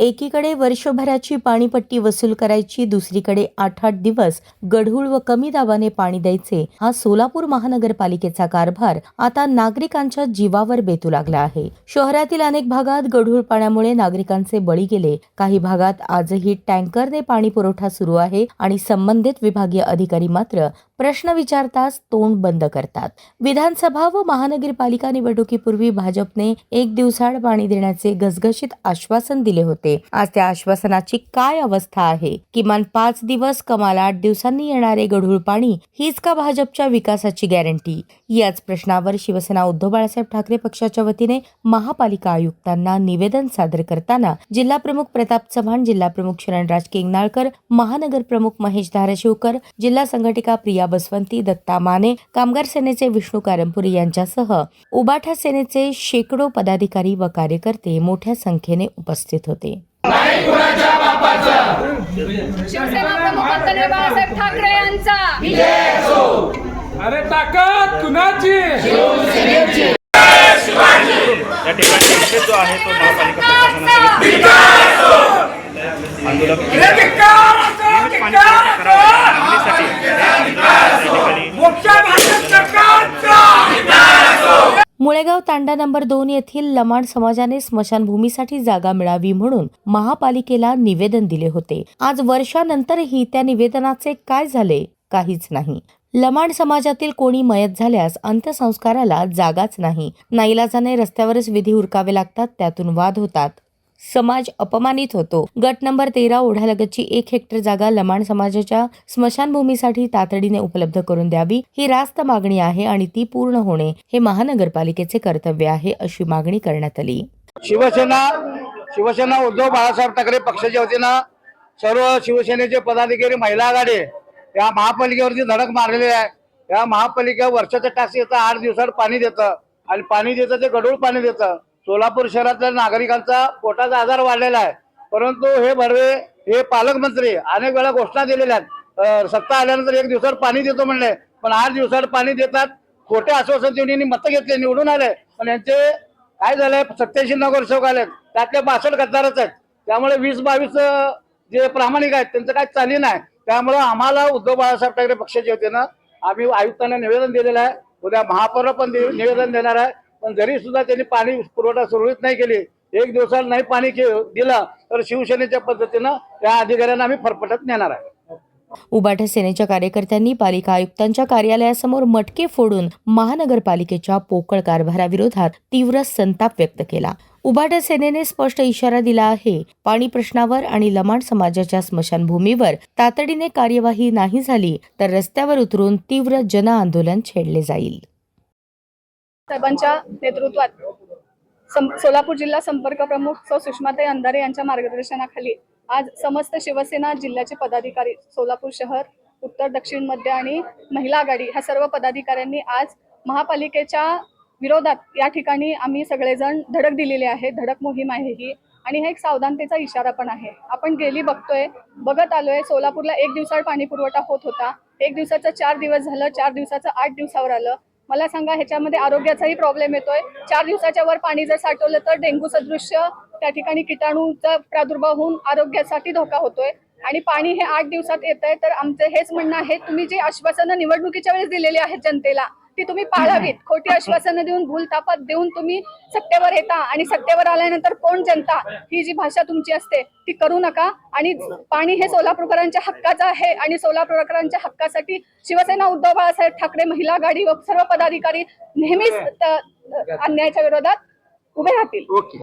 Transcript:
एकीकडे वर्षभराची पाणीपट्टी वसूल करायची, दुसरीकडे 8-8 दिवस गढूळ व कमी दाबाने पाणी द्यायचे, हा सोलापूर महानगरपालिकेचा कारभार आता नागरिकांच्या जीवावर बेतू लागला आहे। शहरातील अनेक भागात गढूळ पाण्यामुळे नागरिकांचे बळी गेले। काही भागात आजही टँकरने पाणी पुरवठा सुरू आहे आणि संबंधित विभागीय अधिकारी मात्र प्रश्न विचारताच तोंड बंद करतात। विधानसभा व महानगरपालिका निवडणुकीपूर्वी भाजपने 1 दिवसाआड पाणी देण्याचे घसघशीत आश्वासन दिले होते। आज त्या आश्वासनाची काय अवस्था आहे? किमान 5 दिवस, कमाल 8 दिवसांनी येणारे गढूळ पाणी हीच का भाजपच्या विकासाची गॅरंटी? याच प्रश्नावर शिवसेना उद्धव बाळासाहेब ठाकरे पक्षाच्या वतीने महापालिका आयुक्तांना निवेदन सादर करताना जिल्हा प्रमुख प्रताप चव्हाण, जिल्हा प्रमुख शरणराज केंगनाळकर, महानगर प्रमुख महेश धाराशिवकर, जिल्हा संघटिका प्रिया बसवंती, दत्ता माने, कामगार सेनेचे विष्णू कारंपुरी यांच्यासह उबाठा सेनेचे शेकडो पदाधिकारी व कार्यकर्ते मोठ्या संख्येने उपस्थित होते। शिवसेना प्रमुख आदरणीय बाळासाहेब ठाकरे यांचा विजय असो। अरे ताकद कुणाची? शिवसेनेची। या ठिकाणी विषय जो आहे तो महापालिका प्रशासनाचा आंदोलक मुळेगाव तांडा नंबर 2 येथील लमाण समाजाने स्मशानभूमीसाठी जागा मिळावी म्हणून महापालिकेला निवेदन दिले होते। आज वर्षानंतरही त्या निवेदनाचे काय झाले? काहीच नाही। लमाण समाजातील कोणी मयत झाल्यास अंत्यसंस्काराला जागाच नाही। नाईलाजाने रस्त्यावरच विधी उरकावे लागतात, त्यातून वाद होतात, समाज अपमानित होतो। गट नंबर 13 ओढ्यालगतची 1 हेक्टर जागा लमाण समाजाच्या स्मशानभूमीसाठी तातडीने उपलब्ध करून द्यावी ही रास्त मागणी आहे आणि ती पूर्ण होणे हे महानगरपालिकेचे कर्तव्य आहे, अशी मागणी करण्यात आली। शिवसेना उद्धव बाळासाहेब ठाकरे पक्षाच्या वतीनं सर्व शिवसेनेचे पदाधिकारी, महिला आघाडी या महापालिकेवरती धडक मारलेली आहे। या महापालिका वर्षाचं टॅक्स येतं, 8 दिवसात पाणी देतं आणि पाणी देतं ते गढूळ पाणी देतं। सोलापूर शहरातल्या नागरिकांचा पोटाचा आजार वाढलेला आहे, परंतु हे बर्वे हे पालकमंत्री अनेक वेळा घोषणा दिलेल्या आहेत। सत्ता आल्यानंतर 1 दिवसात पाणी देतो म्हणले, पण 8 दिवसात पाणी देतात। खोटे आश्वासन देऊन यांनी मतं घेतले, निवडून आले, पण यांचे काय झालंय, 87 नगरसेवक आलेत, त्यातले 62 गद्दारच आहेत। त्यामुळे 20-22 जे प्रामाणिक आहेत त्यांचं काय चाली नाही। त्यामुळे आम्हाला उद्धव बाळासाहेब ठाकरे पक्षाच्या वतीनं आम्ही आयुक्तांना निवेदन दिलेलं आहे। उद्या महापौर पण निवेदन देणार आहे, पण जरी सुद्धा त्यांनी पाणी पुरवठा सुरळीत नाही केली, 1 दिवसाला नाही पाणी दिलं तर शिवसेनेच्या पद्धतीनं त्या अधिकाऱ्यांना आम्ही फरफटत नेणार आहे। उबाठा सेनेच्या कार्यकर्त्यांनी पालिका आयुक्तांच्या कार्यालयासमोर मटके फोडून महानगरपालिकेच्या पोकळ कारभाराविरोधात तीव्र संताप व्यक्त केला। उबाठा सेनेने स्पष्ट इशारा दिला आहे, पाणी प्रश्नावर आणि लमाण समाजाच्या स्मशानभूमीवर तातडीने कार्यवाही नाही झाली तर रस्त्यावर उतरून तीव्र जन आंदोलन छेडले जाईल। साहेबांच्या नेतृत्वात सोलापूर जिल्हा संपर्क प्रमुख सौ सुषमाताई अंधारे यांच्या मार्गदर्शनाखाली आज समस्त शिवसेना जिल्ह्याचे पदाधिकारी, सोलापूर शहर, उत्तर, दक्षिण, मध्य आणि महिला आघाडी ह्या सर्व पदाधिकाऱ्यांनी आज महापालिकेच्या विरोधात या ठिकाणी आम्ही सगळेजण धडक दिलेली आहे। धडक मोहीम आहे ही, आणि हा एक सावधानतेचा इशारा पण आहे। आपण गेली बघत आलोय, सोलापूरला 1 दिवसाआड पाणी पुरवठा होत होता, 1 दिवसाचं 4 दिवस झालं, 4 दिवसाचं 8 दिवसावर आलं। मला सांगा, ह्याच्यामध्ये आरोग्याचाही प्रॉब्लेम येतोय। 4 दिवसाच्या वर पाणी जर साठवलं तर डेंग्यू सदृश्य त्या ठिकाणी किटाणूचा प्रादुर्भाव होऊन आरोग्यासाठी धोका होतोय, आणि पाणी हे 8 दिवसात येतंय। तर आमचं हेच म्हणणं आहे, तुम्ही जी आश्वासनं निवडणुकीच्या वेळेस दिलेली आहेत जनतेला, ती तुम्ही पाळावीत। खोटी आश्वासनं देऊन, भूलथापात देऊन तुम्ही सत्तेवर येता, आणि सत्तेवर आल्यानंतर कोण जनता, ही जी भाषा तुमची असते ती करू नका। आणि पाणी हे सोलापूरकरांच्या हक्काचं आहे, आणि सोलापूरकरांच्या हक्कासाठी शिवसेना उद्धव बाळासाहेब ठाकरे महिला आघाडी व सर्व पदाधिकारी नेहमीच अन्यायाच्या विरोधात उभे राहतील।